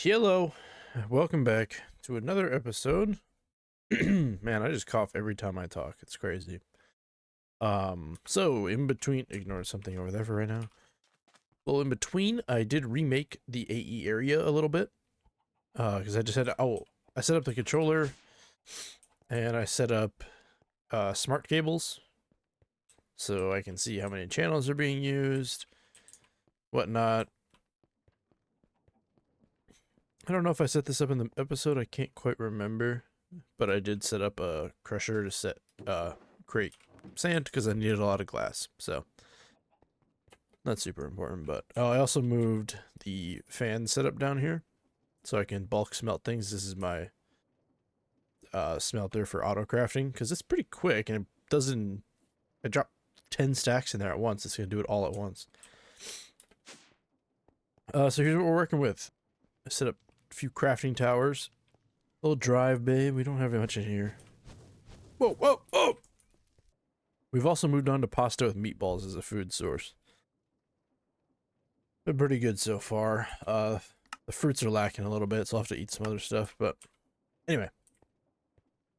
Hello, welcome back to another episode. Man, I just cough every time I talk. It's crazy. So in between, ignore something over there for right now. Well, in between, I did remake the AE area a little bit. Because I just had, I set up the controller, and I set up smart cables, so I can see how many channels are being used, whatnot. I don't know if I set this up in the episode. I can't quite remember, but I did set up a crusher to create sand because I needed a lot of glass. So not super important, but I also moved the fan setup down here so I can bulk smelt things. This is my smelter for auto crafting because it's pretty quick and it doesn't. I drop 10 stacks in there at once. It's gonna do it all at once. So here's what we're working with. I set up a few crafting towers. Little drive bay. We don't have much in here. Whoa, whoa, oh! We've also moved on to pasta with meatballs as a food source. Been pretty good so far. The fruits are lacking a little bit, so I'll have to eat some other stuff. But anyway,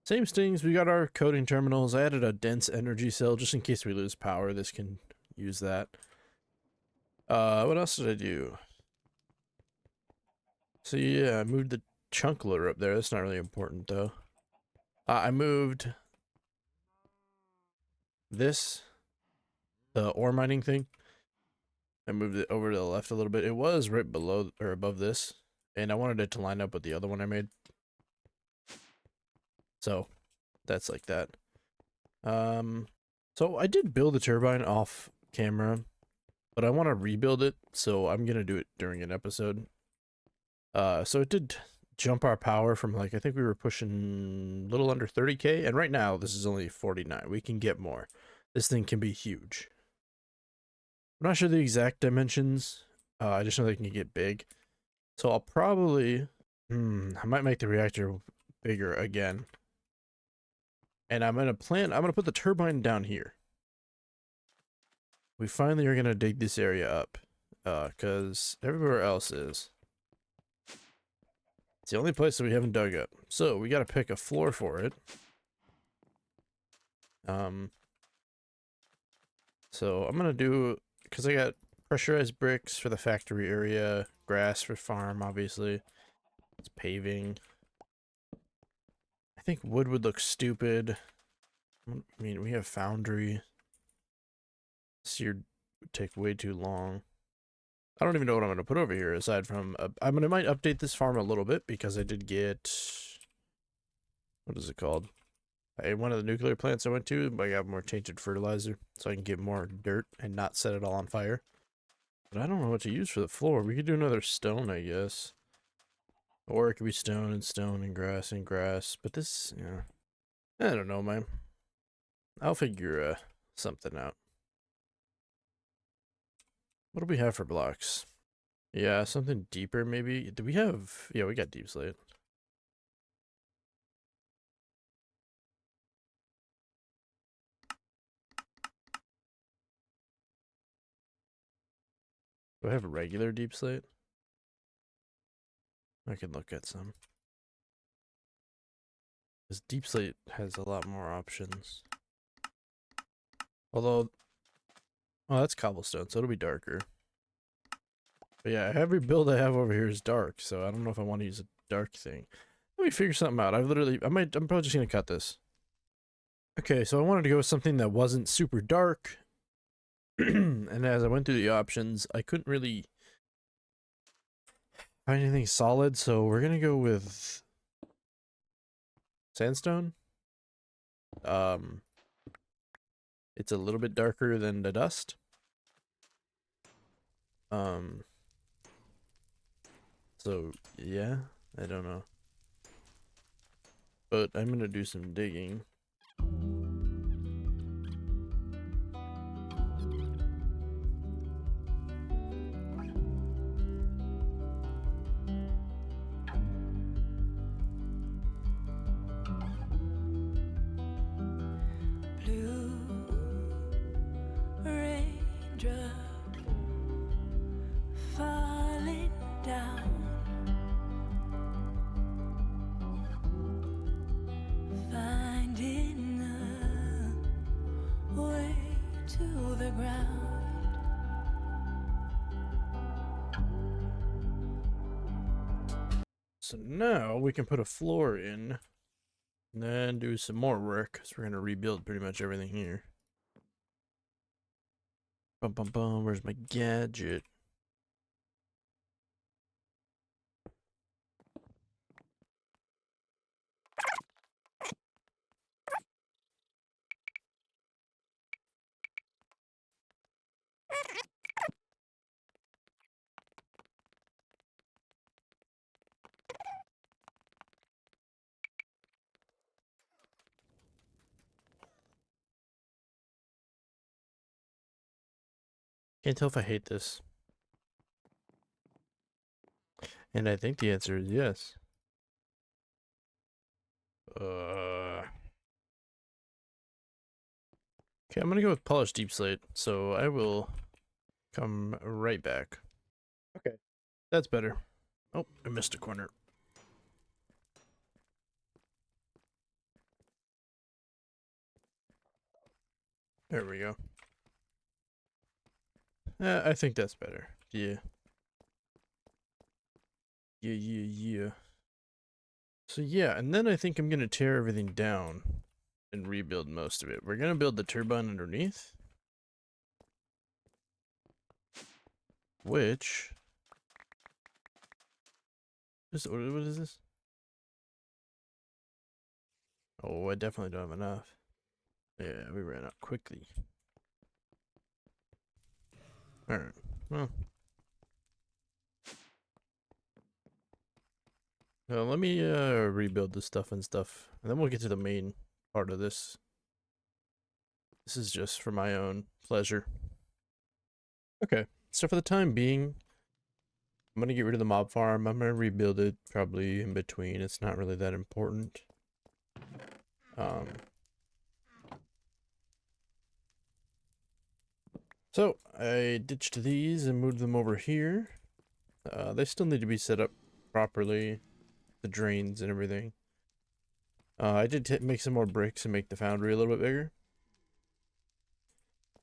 same things. We got our coding terminals. I added a dense energy cell just in case we lose power. This can use that. What else did I do? So yeah, I moved the chunk loader up there. That's not really important though. I moved this, the ore mining thing. I moved it over to the left a little bit. It was right below or above this, and I wanted it to line up with the other one I made. So that's like that. So I did build the turbine off camera, but I want to rebuild it, so I'm gonna do it during an episode. So it did jump our power from, like, I think we were pushing a little under 30k, and right now this is only 49. We can get more. This thing can be huge. I'm not sure the exact dimensions. I just know they can get big. So I'll probably, I might make the reactor bigger again. And I'm gonna put the turbine down here. We finally are gonna dig this area up, cause everywhere else is. It's the only place that we haven't dug up. So we gotta pick a floor for it. So I'm gonna do, cause I got pressurized bricks for the factory area, grass for farm, obviously. It's paving. I think wood would look stupid. I mean, we have foundry. This year would take way too long. I don't even know what I'm going to put over here aside from, might update this farm a little bit because I did get, what is it called? One of the nuclear plants I went to, I got more tainted fertilizer so I can get more dirt and not set it all on fire. But I don't know what to use for the floor. We could do another stone, I guess. Or it could be stone and grass. But this, yeah. I don't know, man. I'll figure something out. What do we have for blocks? Yeah, something deeper maybe. Do we have... Yeah, we got deep slate. Do I have a regular deep slate? I can look at some. This deep slate has a lot more options. Although... Oh, that's cobblestone, so it'll be darker. But yeah, every build I have over here is dark, so I don't know if I want to use a dark thing. Let me figure something out. I'm probably just gonna cut this. Okay, so I wanted to go with something that wasn't super dark. And as I went through the options, I couldn't really find anything solid, so we're gonna go with sandstone. It's a little bit darker than the dust. So yeah, I don't know. But I'm gonna do some digging. So now we can put a floor in and then do some more work because we're going to rebuild pretty much everything here. Bum bum bum, where's my gadget? Can't tell if I hate this. And I think the answer is yes. Okay, I'm gonna go with polished deep slate, so I will come right back. Okay, that's better. Oh, I missed a corner. There we go. I think that's better. Yeah. Yeah. So yeah, and then I think I'm gonna tear everything down and rebuild most of it. We're gonna build the turbine underneath, which is what is this? Oh, I definitely don't have enough. Yeah, we ran out quickly. All right. Well, let me rebuild this stuff, and then we'll get to the main part of this. This is just for my own pleasure. Okay, so for the time being, I'm gonna get rid of the mob farm. I'm gonna rebuild it probably in between. It's not really that important. So I ditched these and moved them over here. They still need to be set up properly, the drains and everything. I did make some more bricks and make the foundry a little bit bigger.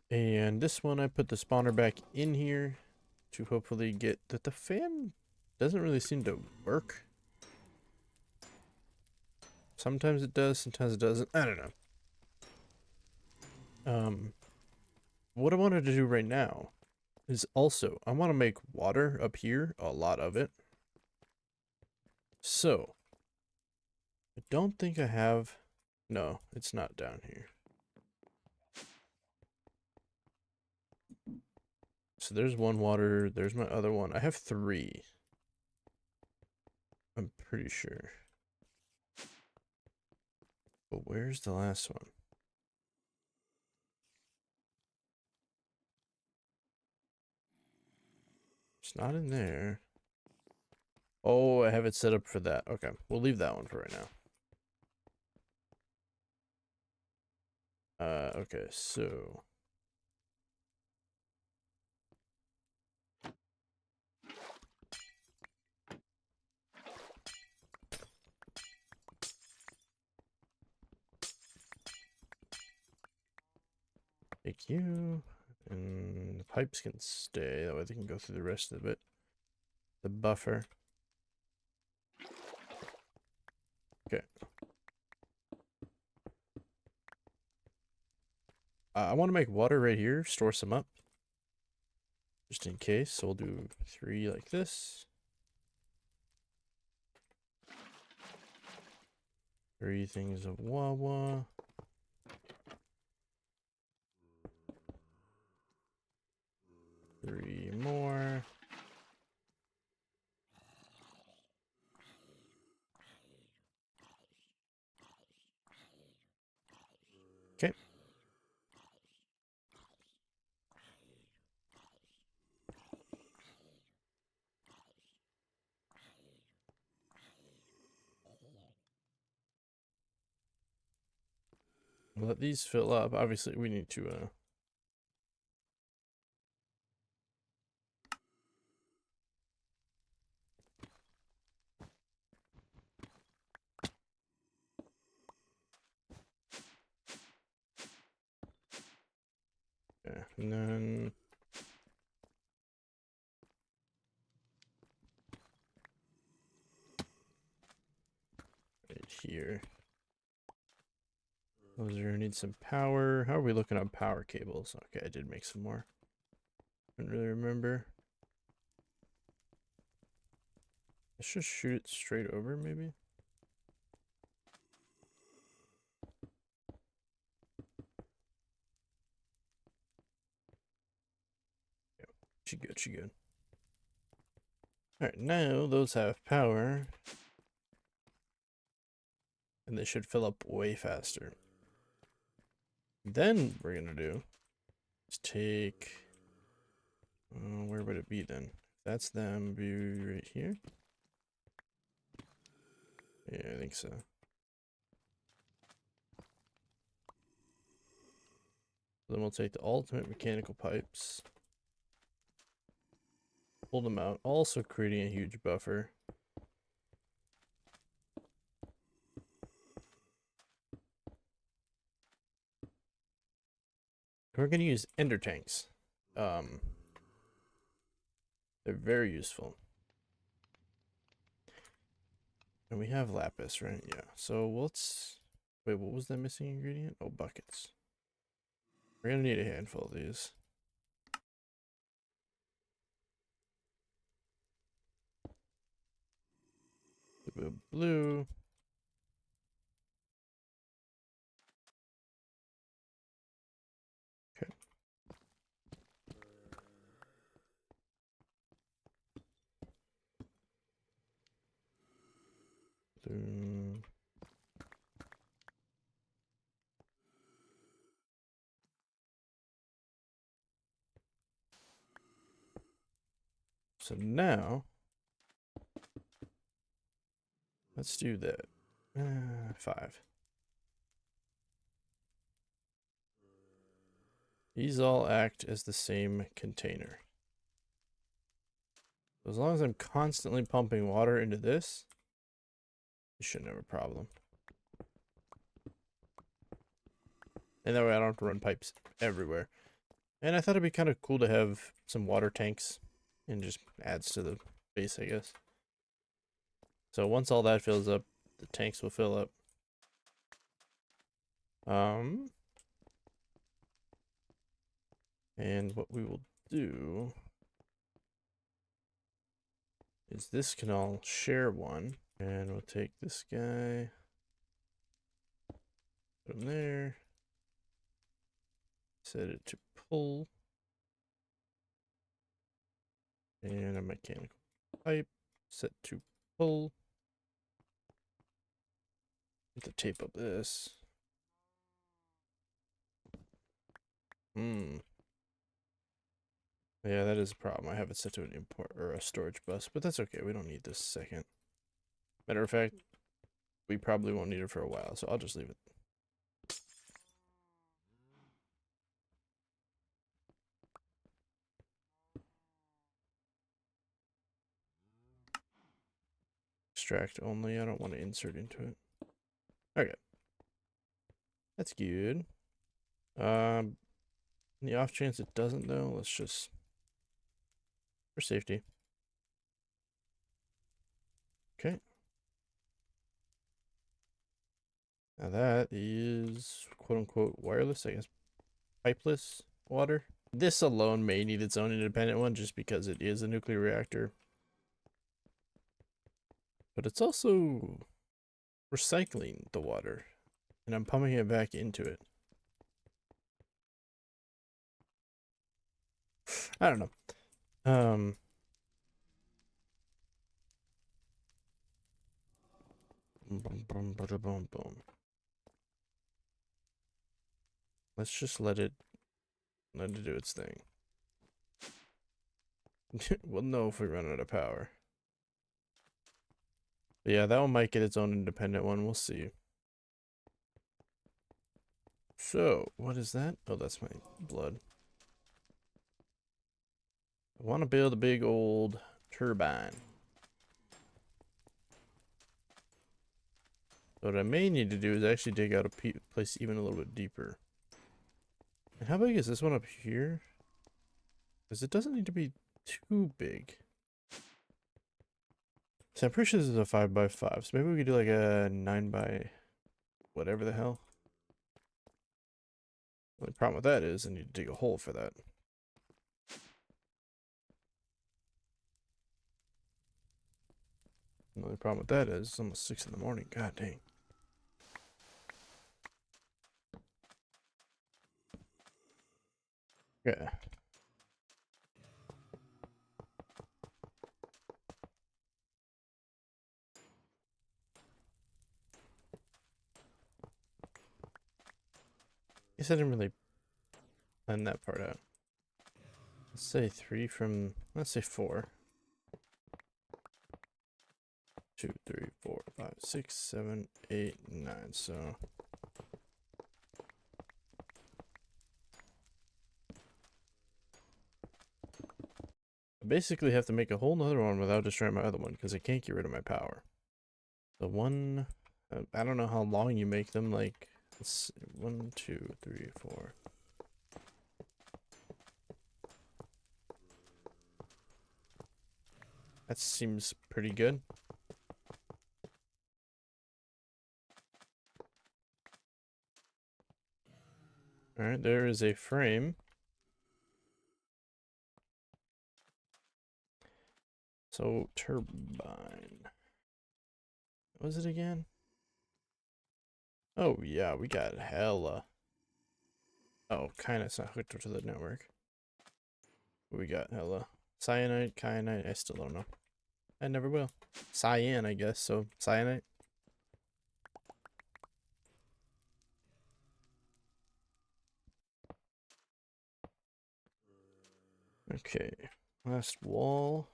And this one I put the spawner back in here to hopefully get that. The fan doesn't really seem to work. Sometimes it does, sometimes it doesn't. I don't know. What I wanted to do right now is also I want to make water up here, a lot of it. So I don't think I have. No, it's not down here. So there's one water. There's my other one. I have 3. I'm pretty sure. But where's the last one? It's not in there. Oh, I have it set up for that. Okay, we'll leave that one for right now. Okay, so thank you. And the pipes can stay, that way they can go through the rest of it. The buffer. Okay. I want to make water right here, store some up. Just in case, so we'll do 3 like this. 3 things of Wawa. Three more. Okay. Let these fill up. Obviously, we need to yeah, and then here. Those are gonna need some power. How are we looking on power cables? Okay, I did make some more. Didn't really remember. Let's just shoot it straight over, maybe. Yep, she good, she good. Alright, now those have power. And they should fill up way faster. Then we're gonna do is take... where would it be then? That's them, be right here. Yeah, I think so. Then we'll take the ultimate mechanical pipes. Pull them out, also creating a huge buffer. We're gonna use ender tanks. They're very useful. And we have lapis, right? Yeah. So let's... Wait, what was that missing ingredient? Oh, buckets. We're gonna need a handful of these. Blue, blue. Okay. Blue. So now, let's do that. 5. These all act as the same container. As long as I'm constantly pumping water into this, you shouldn't have a problem. And that way I don't have to run pipes everywhere. And I thought it'd be kind of cool to have some water tanks, and just adds to the base, I guess. So once all that fills up, the tanks will fill up. And what we will do is this can all share one. And we'll take this guy, put him there, set it to pull, and a mechanical pipe set to pull. Need to tape up this. Yeah, that is a problem. I have it set to an import or a storage bus, but that's okay. We don't need this second. Matter of fact, we probably won't need it for a while, so I'll just leave it. Extract only. I don't want to insert into it. Okay. That's good. In the off chance it doesn't though, let's just, for safety. Okay. Now that is quote unquote wireless, I guess, pipeless water. This alone may need its own independent one just because it is a nuclear reactor. But it's also recycling the water, and I'm pumping it back into it. I don't know. Let's just let it do its thing. We'll know if we run out of power. But yeah, that one might get its own independent one. We'll see. So, what is that? Oh, that's my blood. I want to build a big old turbine. What I may need to do is actually dig out a place even a little bit deeper. And how big is this one up here? Because it doesn't need to be too big. So I'm pretty sure this is a 5x5, so maybe we could do like a 9 by whatever the hell. The only problem with that is I need to dig a hole for that. The only problem with that is it's almost 6 in the morning. God dang. Yeah. Guess I didn't really plan that part out. Let's say 3 from, let's say 4. 2, 3, 4, 5, 6, 7, 8, 9. So I basically have to make a whole nother one without destroying my other one because I can't get rid of my power. The one, I don't know how long you make them. Like, let's see, 1, 2, 3, 4. That seems pretty good. Alright, there is a frame. So, turbine. What was it again? Oh, yeah, we got hella. Oh, kinda, it's not hooked up to the network. What we got hella. Cyanide, kyanite, I still don't know. I never will. Cyan, I guess, so cyanite. Okay, last wall.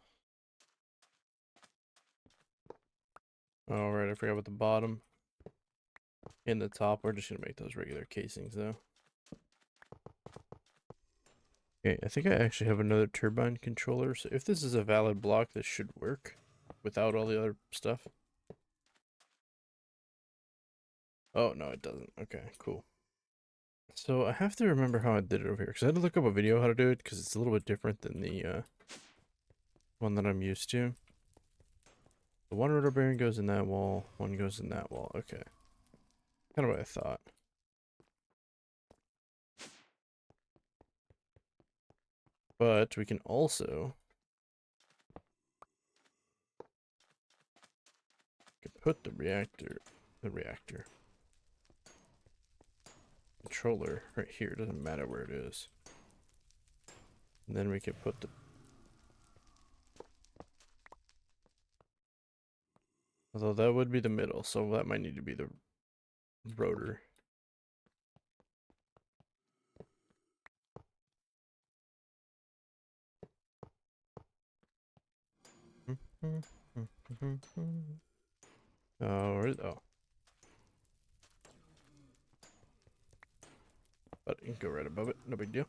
All right, I forgot about the bottom and the top. We're just gonna make those regular casings though. Okay, I think I actually have another turbine controller. So if this is a valid block, this should work without all the other stuff. Oh, no, it doesn't. Okay, cool. So I have to remember how I did it over here because I had to look up a video how to do it because it's a little bit different than the one that I'm used to. The one rotor bearing goes in that wall, one goes in that wall. Okay. Kind of what I thought. But we can also put the reactor controller right here. It doesn't matter where it is. And then we could put the, although that would be the middle, so that might need to be the rotor. Oh, where is, oh. But you can go right above it, no big deal.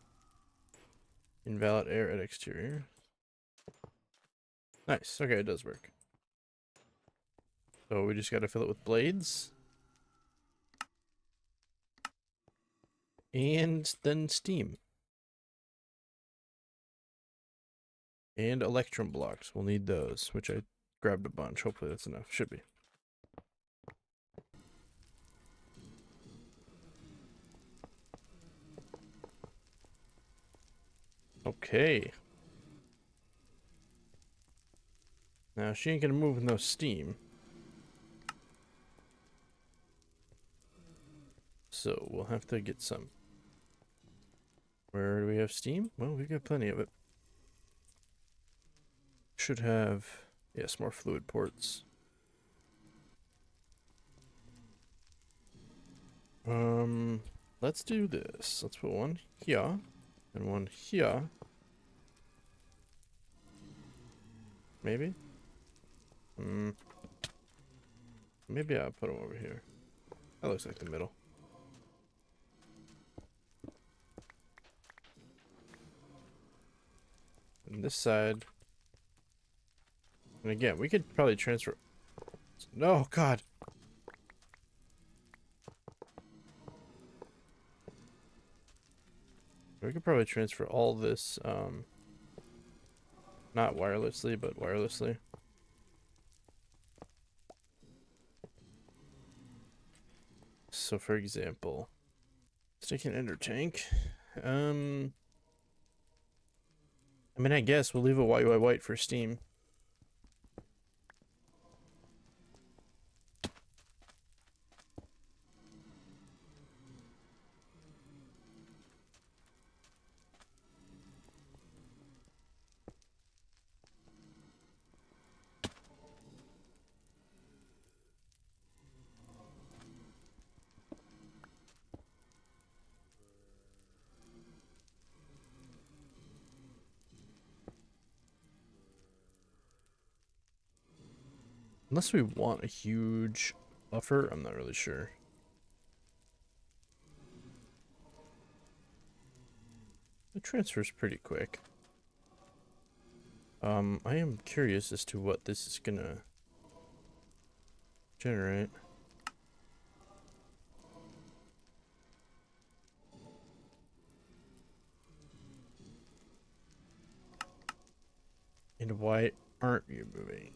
Invalid air at exterior. Nice, okay, it does work. So we just gotta fill it with blades. And then steam. And electrum blocks, we'll need those, which I grabbed a bunch. Hopefully that's enough, should be. Okay. Now she ain't gonna move with no steam. So we'll have to get some. Where do we have steam? Well, we've got plenty of it. Should have, yes, more fluid ports. Let's do this. Let's put one here and one here. Maybe? Maybe I'll put them over here. That looks like the middle. And this side. And again, we could probably transfer. No, God. We could probably transfer all this, not wirelessly, but wirelessly. So for example, let's take an ender tank. I mean, I guess we'll leave a white for steam. Unless we want a huge buffer, I'm not really sure. The transfer's pretty quick. I am curious as to what this is gonna generate. And why aren't you moving?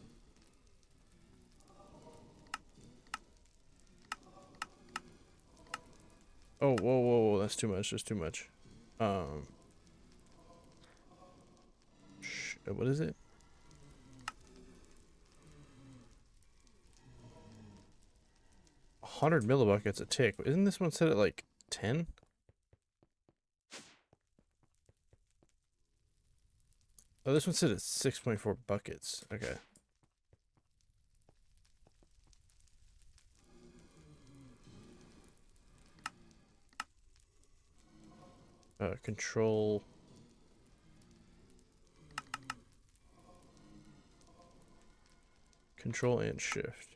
Oh, whoa, that's too much, that's too much. What is it? 100 millibuckets a tick. Isn't this one set at like 10? Oh, this one set at 6.4 buckets. Okay. Control. Control and shift.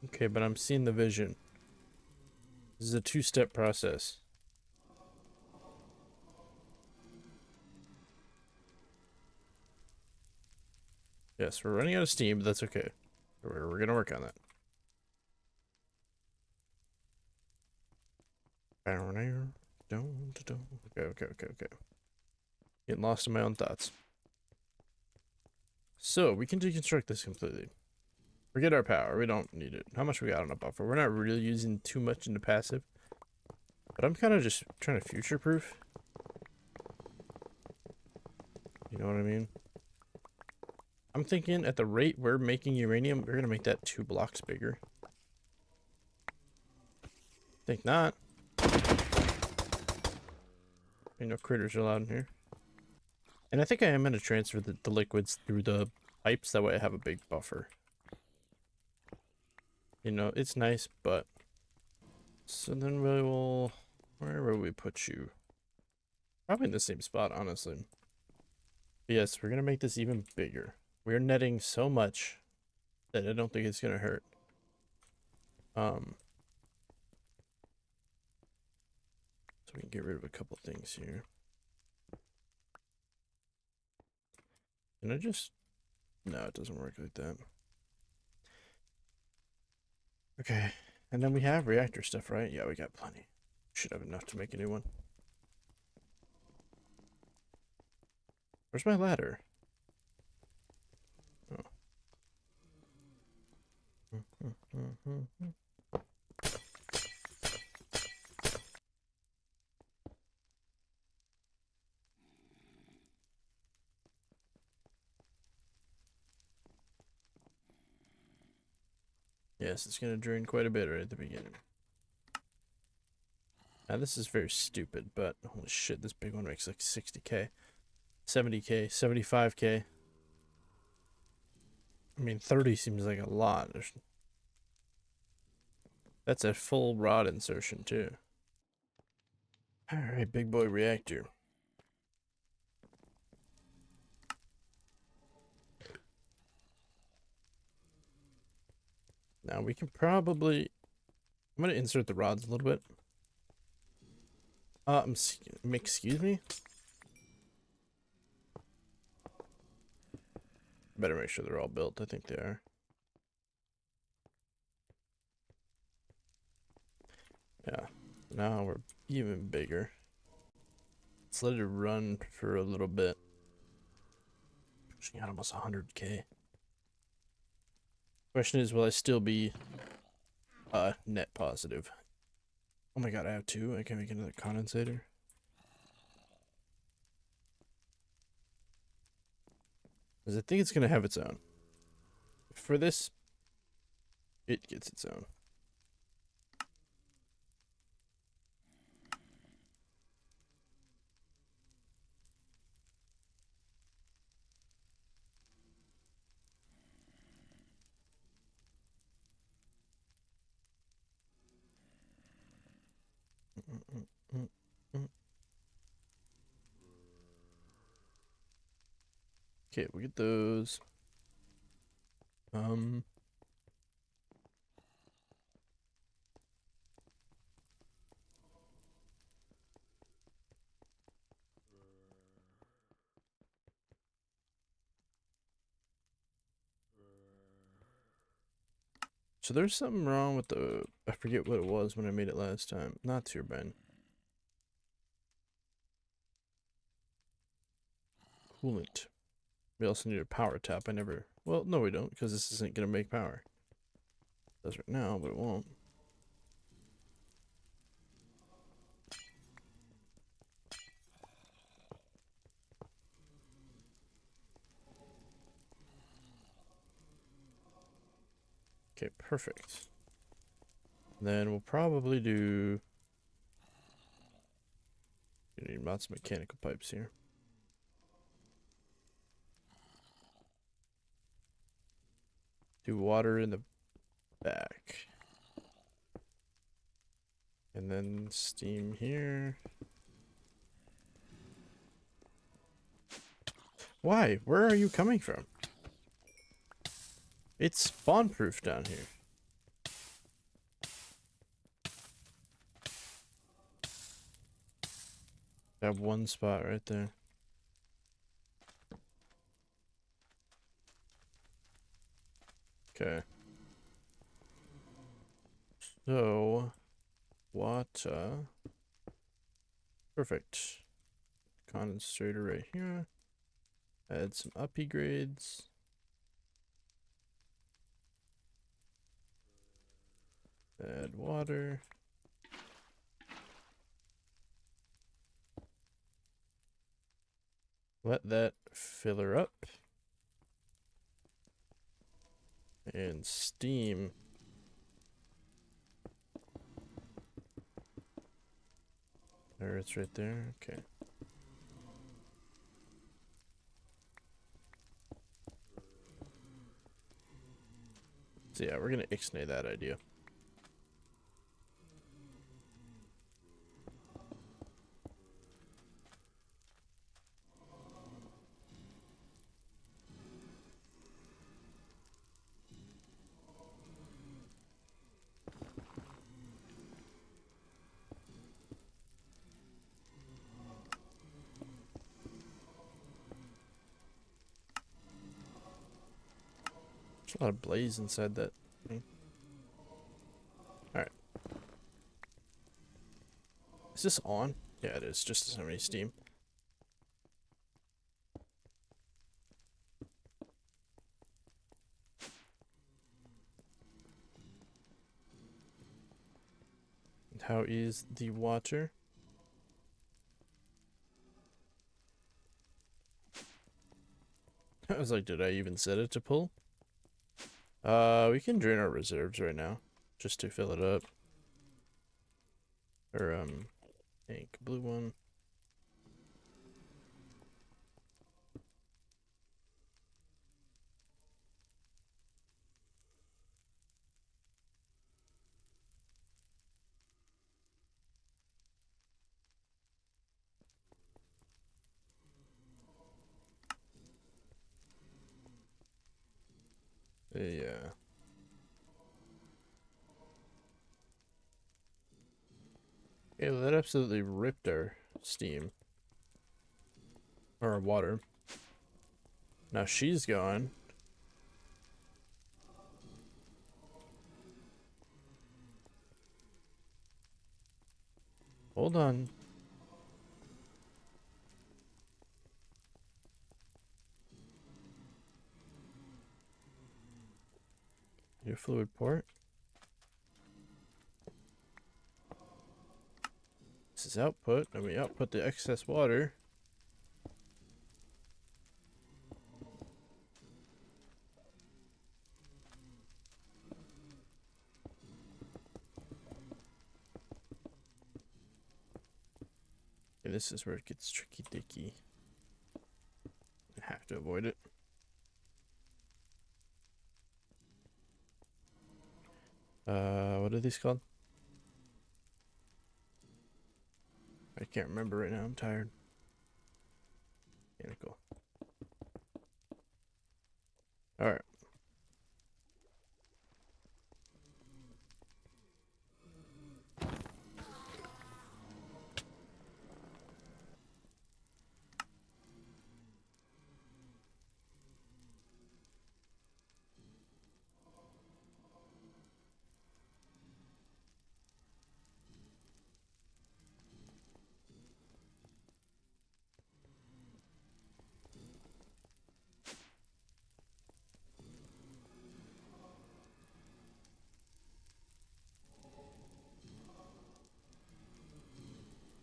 Okay, but I'm seeing the vision. This is a two-step process. Yes, we're running out of steam, but that's okay. We're gonna work on that. Okay. Getting lost in my own thoughts. So, we can deconstruct this completely. Forget our power, we don't need it. How much we got on a buffer? We're not really using too much into passive. But I'm kind of just trying to future-proof. You know what I mean? I'm thinking at the rate we're making uranium, we're gonna make that 2 blocks bigger. Think not. Ain't no critters allowed in here. And I think I am gonna transfer the liquids through the pipes, that way I have a big buffer. You know, it's nice, but... So then we will... Where will we put you? Probably in the same spot, honestly. But yes, we're gonna make this even bigger. We're netting so much that I don't think it's gonna hurt. So we can get rid of a couple things here. Can I just... No, it doesn't work like that. Okay, and then we have reactor stuff, right? Yeah, we got plenty. Should have enough to make a new one. Where's my ladder? Oh. Yes, it's gonna drain quite a bit right at the beginning. Now this is very stupid, but holy shit, this big one makes like 60k, 70k, 75k. I mean, 30 seems like a lot. That's a full rod insertion too. Alright, big boy reactor. Now we can probably... I'm gonna insert the rods a little bit. Excuse me? Better make sure they're all built. I think they are. Yeah. Now we're even bigger. Let's let it run for a little bit. Pushing out almost 100K. Question is, will I still be net positive? Oh my god, I have two. I can make another condensator. Because I think it's gonna have its own. For this, it gets its own. Okay, we get those. So there's something wrong with the, I forget what it was when I made it last time. Not turbine. Coolant. We also need a power tap. I never, well, no we don't, because this isn't gonna make power. It does right now, but it won't. Okay, perfect. Then we'll probably do, you need lots of mechanical pipes here. Do water in the back. And then steam here. Why? Where are you coming from? It's spawn proof down here. That one spot right there. Okay. So, water. Perfect. Condensator right here. Add some uppy grades. Add water. Let that fill her up. And steam. There, it's right there. Okay. So yeah, we're gonna ixnay that idea. There's a lot of blaze inside that thing. Alright. Is this on? Yeah, it is. Just as many steam. And how is the water? I was like, did I even set it to pull? We can drain our reserves right now, just to fill it up. Or, pink, blue one. Yeah. Yeah, well, that absolutely ripped our steam. Or our water. Now she's gone. hold on. Your fluid port. This is output, and we output the excess water. And this is where it gets tricky dicky. I have to avoid it. What are these called? I can't remember right now. I'm tired. Mechanical. All right.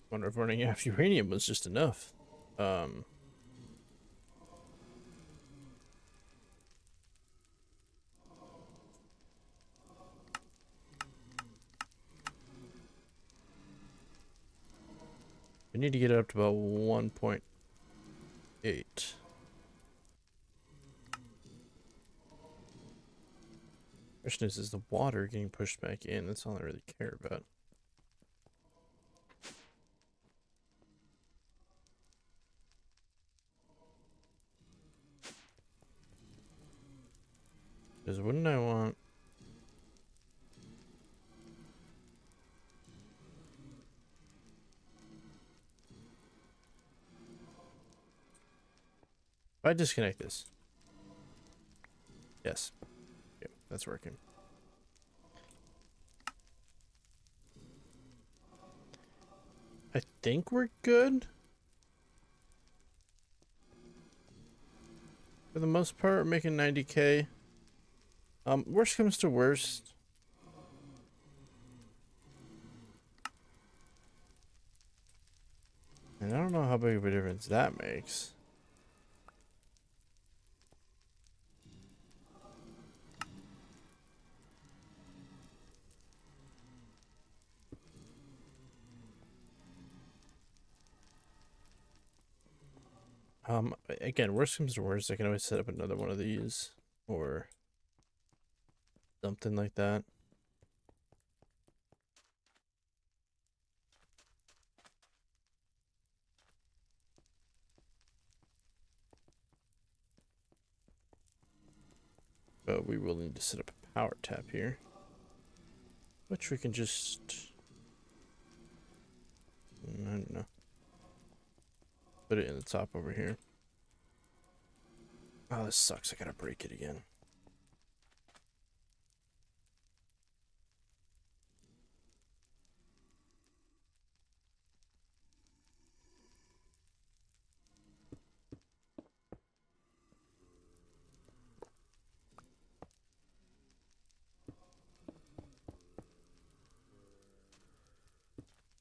Wonder if running out of uranium was just enough. We need to get it up to about 1.8. Question is the water getting pushed back in? That's all I really care about. Because wouldn't I want... If I disconnect this. Yes. Yep, that's working. I think we're good. For the most part, we're making 90K. Worst comes to worst. And I don't know how big of a difference that makes. Again, worst comes to worst, I can always set up another one of these or something like that. But we will need to set up a power tap here, which we can just, I don't know, put it in the top over here. Oh, this sucks. I gotta break it again.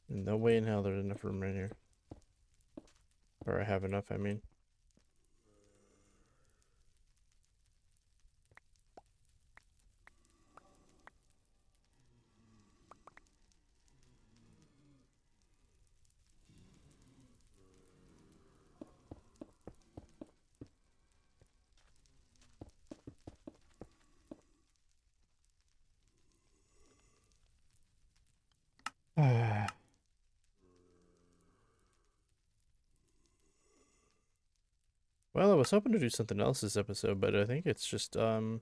No way in hell there's enough room right here. Or I have enough, I mean. Well, I was hoping to do something else this episode, but I think it's just building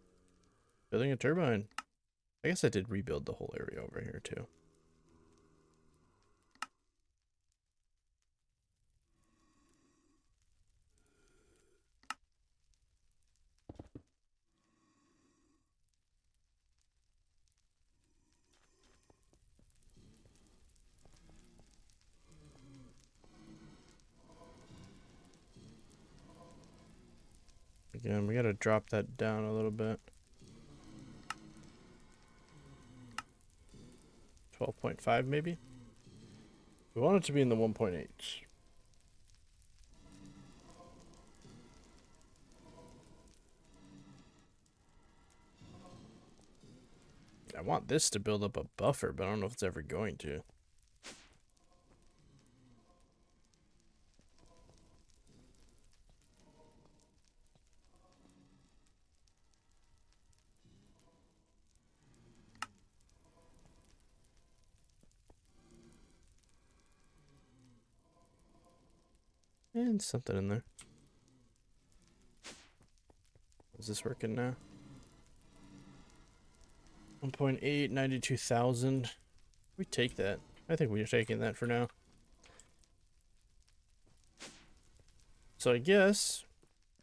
a turbine. I guess I did rebuild the whole area over here too. Again, we gotta drop that down a little bit. 12.5 maybe? We want it to be in the 1.8. I want this to build up a buffer, but I don't know if it's ever going to. And something in there. Is this working now? 1.8, 92,000. We take that. I think we're taking that for now. So I guess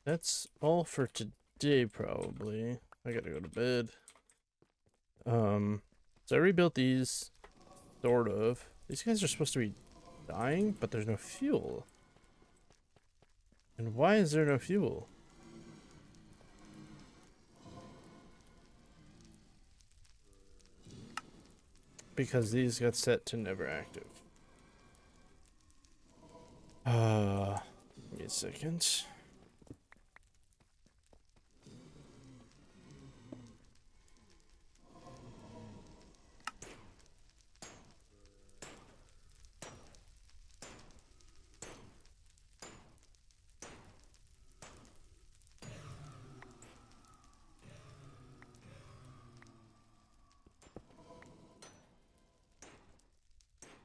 that's all for today, probably. I gotta go to bed. So I rebuilt these, sort of. These guys are supposed to be dying, but there's no fuel. And why is there no fuel? Because these got set to never active. Give me a second.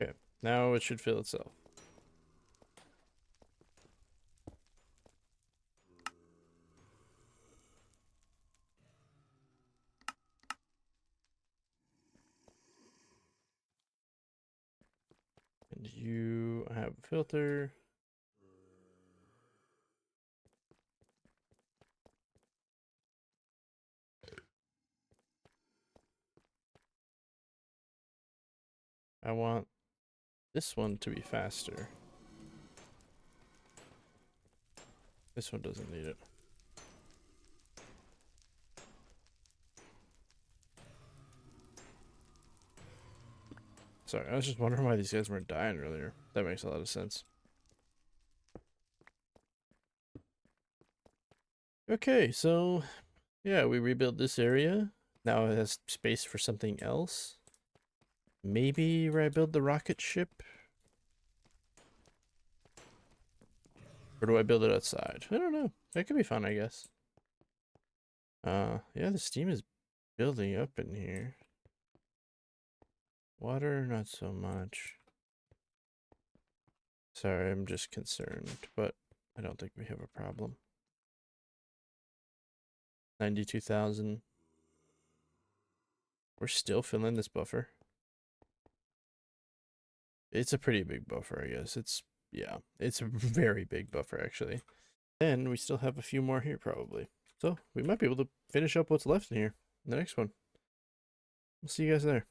Okay, now it should fill itself. And you have a filter. I want this one to be faster. This one doesn't need it. Sorry, I was just wondering why these guys weren't dying earlier. That makes a lot of sense. Okay, so yeah, we rebuilt this area. Now it has space for something else. Maybe where I build the rocket ship? Or do I build it outside? I don't know. That could be fun, I guess. Yeah, the steam is building up in here. Water, not so much. Sorry, I'm just concerned, but I don't think we have a problem. 92,000. We're still filling this buffer. It's a pretty big buffer, I guess. Yeah, it's a very big buffer, actually. And we still have a few more here, probably. So we might be able to finish up what's left in here in the next one. We'll see you guys there.